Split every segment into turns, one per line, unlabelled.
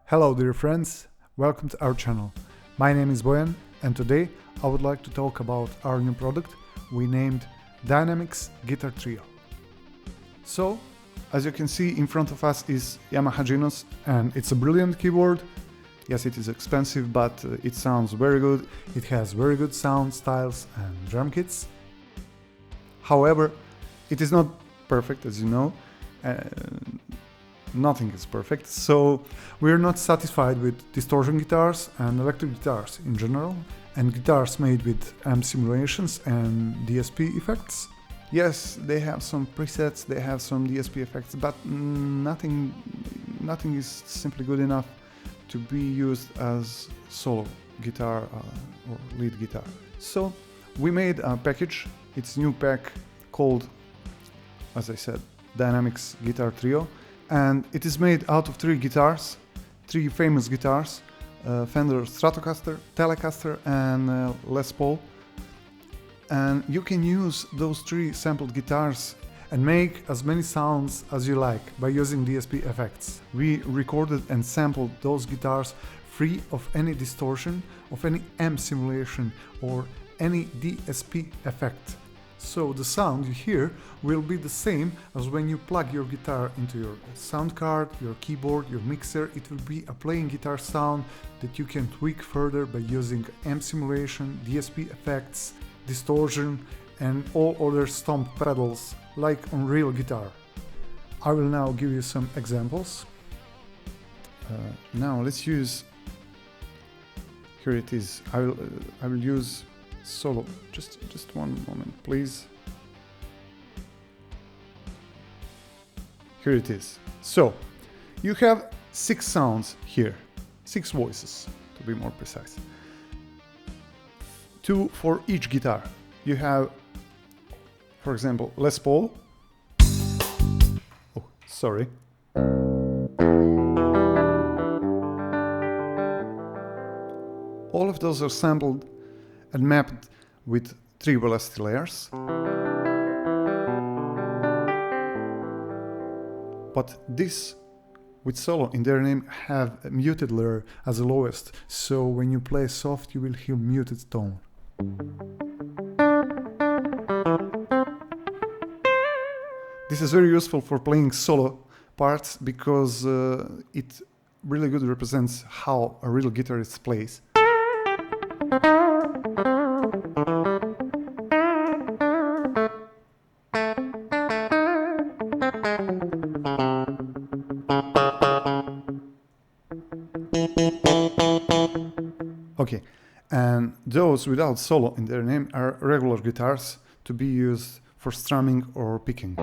Hello dear friends, welcome to our channel. My name is Bojan and today I would like to talk about our new product we named Dynamix Guitar Trio. So, as you can see in front of us is Yamaha Genos and it's a brilliant keyboard. Yes, it is expensive, but it sounds very good. It has very good sound styles and drum kits. However, it is not perfect, as you know. Nothing is perfect, so we're not satisfied with distortion guitars and electric guitars in general, and guitars made with amp simulations and DSP effects. Yes, they have some presets, they have some DSP effects, but nothing is simply good enough to be used as solo guitar or lead guitar. So we made a package. It's a new pack called, as I said, Dynamix Guitar Trio. And it is made out of three famous guitars, Fender Stratocaster, Telecaster and Les Paul. And you can use those three sampled guitars and make as many sounds as you like by using DSP effects. We recorded and sampled those guitars free of any distortion, of any amp simulation or any DSP effect. So the sound you hear will be the same as when you plug your guitar into your sound card, your keyboard, your mixer. It will be a playing guitar sound that you can tweak further by using amp simulation, DSP effects, distortion and all other stomp pedals like on real guitar. I will now give you some examples. Now let's use, here it is, I will use solo. Just one moment, please. Here it is. So you have 6 sounds here, 6 voices to be more precise. 2 for each guitar. You have, for example, Les Paul. Oh, sorry. All of those are sampled and mapped with 3 velocity layers. But this, with solo in their name, have a muted layer as the lowest, so when you play soft you will hear muted tone. This is very useful for playing solo parts because it really good represents how a real guitarist plays. Okay, and those without solo in their name are regular guitars to be used for strumming or picking.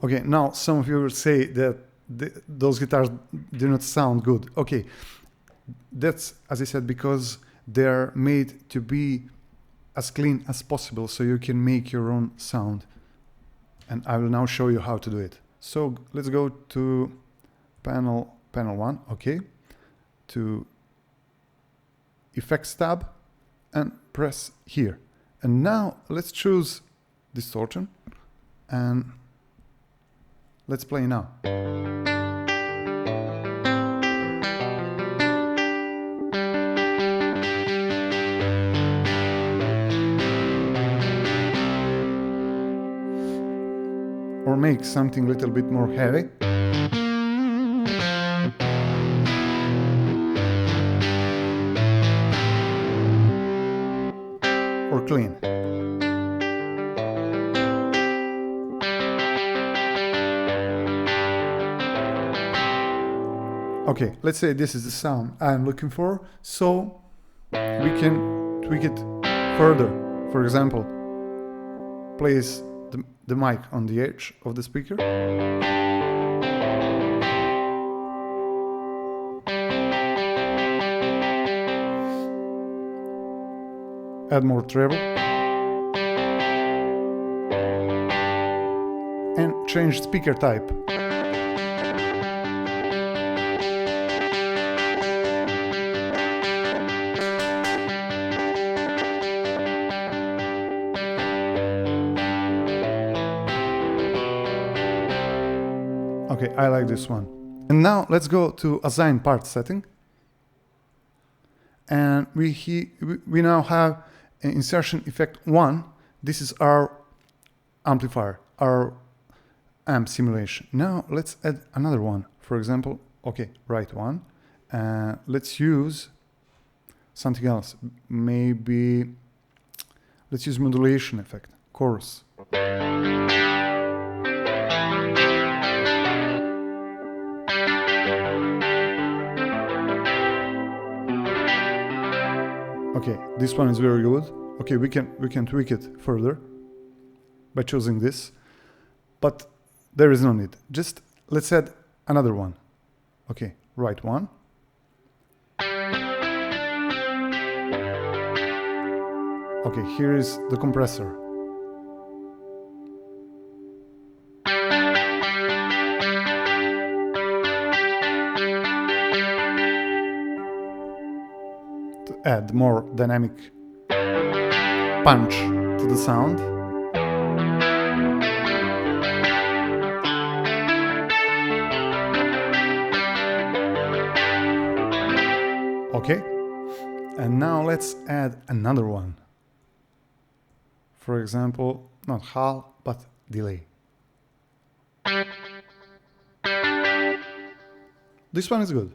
Okay, now some of you will say that those guitars do not sound good. Okay, that's, as I said, because they're made to be as clean as possible so you can make your own sound. And I will now show you how to do it. So let's go to panel 1, okay, to Effects tab and press here. And now let's choose Distortion and let's play now. Or make something a little bit more heavy. Or clean. Okay, let's say this is the sound I'm looking for, so we can tweak it further. For example, place the mic on the edge of the speaker. Add more treble. And change speaker type. Okay, I like this one. And now let's go to assign part setting. And we now have insertion effect 1. This is our amplifier, our amp simulation. Now let's add another one. For example, okay, right one. Let's use something else. Maybe let's use modulation effect, chorus. Okay, this one is very good. Okay, we can tweak it further by choosing this, but there is no need. Just let's add another one. Okay, right one. Okay, here is the compressor. To add more dynamic punch to the sound. Okay, and now let's add another one. For example, not hall, but delay. This one is good.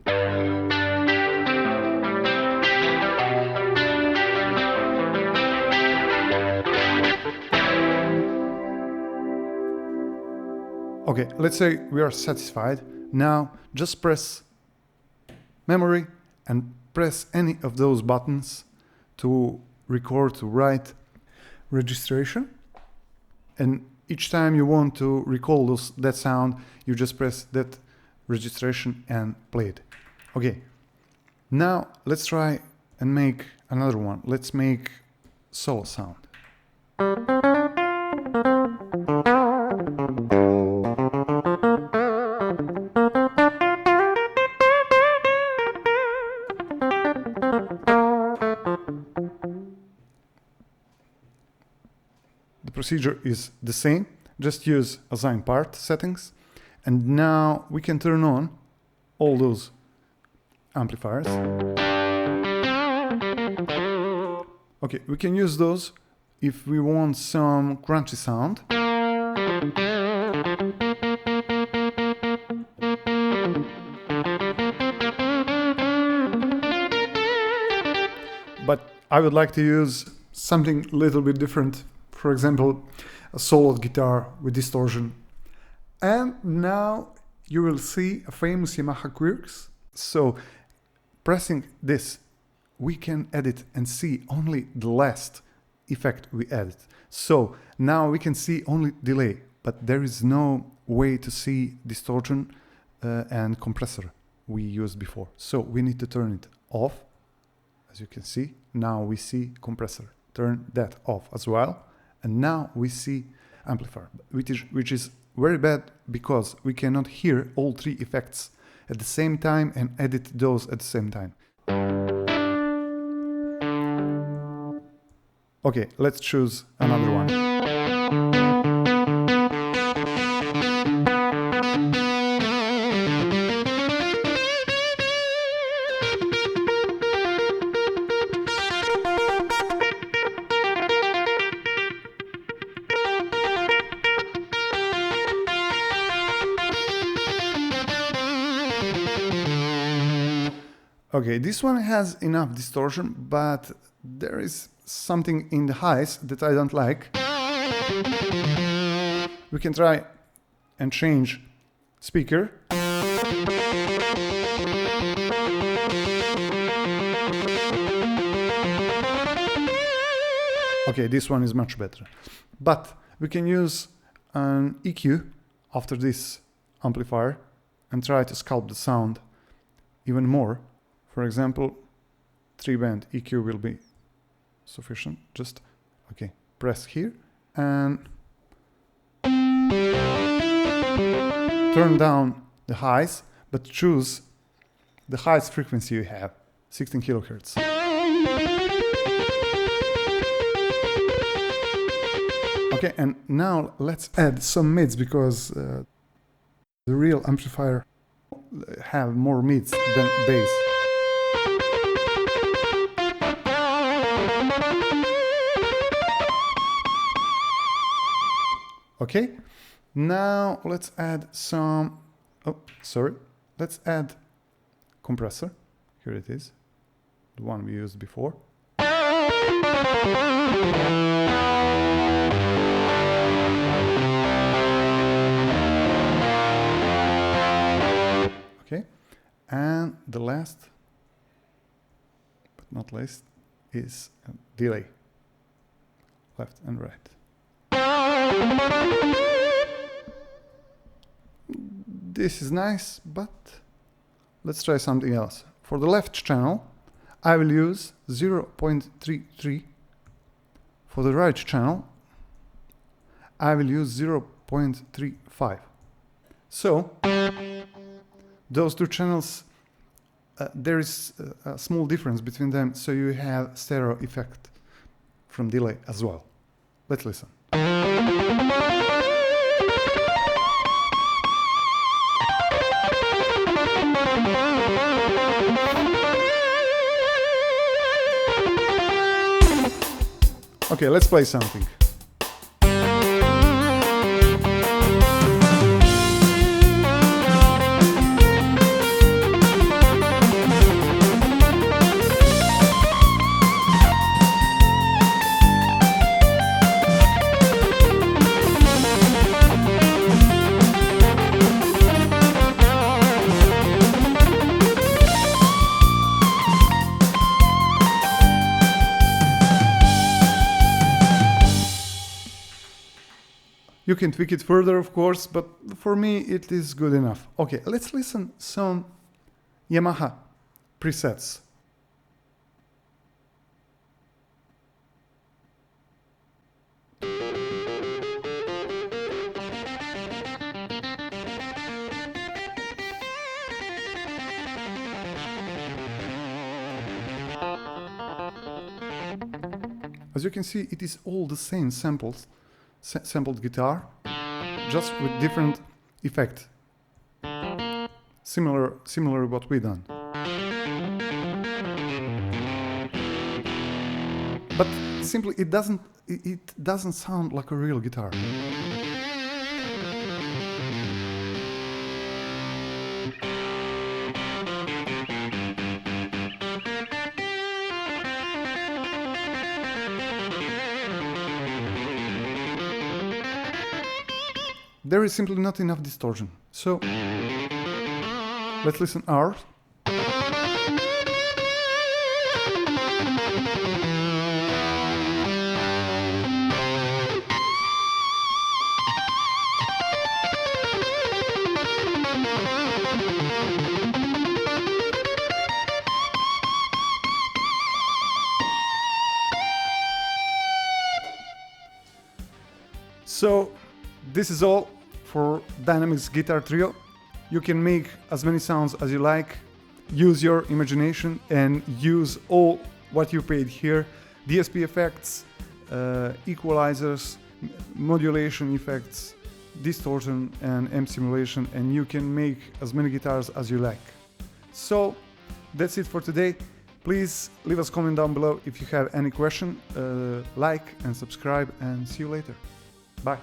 Okay, let's say we are satisfied. Now just press memory and press any of those buttons to record, to write registration. And each time you want to recall that sound, you just press that registration and play it. Okay, now let's try and make another one. Let's make solo sound. The procedure is the same, just use assign part settings, and now we can turn on all those amplifiers. Okay, we can use those if we want some crunchy sound. But I would like to use something a little bit different. For example, a soloed guitar with distortion. And now you will see a famous Yamaha quirks. So pressing this, we can edit and see only the last effect we added. So now we can see only delay, but there is no way to see distortion and compressor we used before. So we need to turn it off. As you can see, now we see compressor. Turn that off as well. And now we see amplifier, which is very bad because we cannot hear all three effects at the same time and edit those at the same time. Okay, let's choose another one. Okay, this one has enough distortion, but there is something in the highs that I don't like. We can try and change speaker. Okay, this one is much better. But we can use an EQ after this amplifier and try to sculpt the sound even more. For example, 3-band EQ will be sufficient. Just, okay, press here and turn down the highs, but choose the highest frequency you have, 16 kilohertz. Okay, and now let's add some mids because The real amplifier have more mids than bass. Okay, now let's add some, let's add compressor. Here it is, the one we used before. Okay, and the last, but not least, is a delay, left and right. This is nice, but let's try something else. For the left channel, I will use 0.33. For the right channel, I will use 0.35. So, those two channels, there is a small difference between them, so you have stereo effect from delay as well. Let's listen. Okay, let's play something. You can tweak it further, of course, but for me it is good enough. Okay, let's listen some Yamaha presets. As you can see, it is all the same sampled guitar, just with different effect. Similar what we done. But simply it doesn't sound like a real guitar. There is simply not enough distortion. So let's listen ours. So this is all for Dynamix Guitar Trio. You can make as many sounds as you like, use your imagination and use all what you paid here. DSP effects, equalizers, modulation effects, distortion and amp simulation, and you can make as many guitars as you like. So that's it for today. Please leave us a comment down below if you have any question, like and subscribe, and see you later. Bye.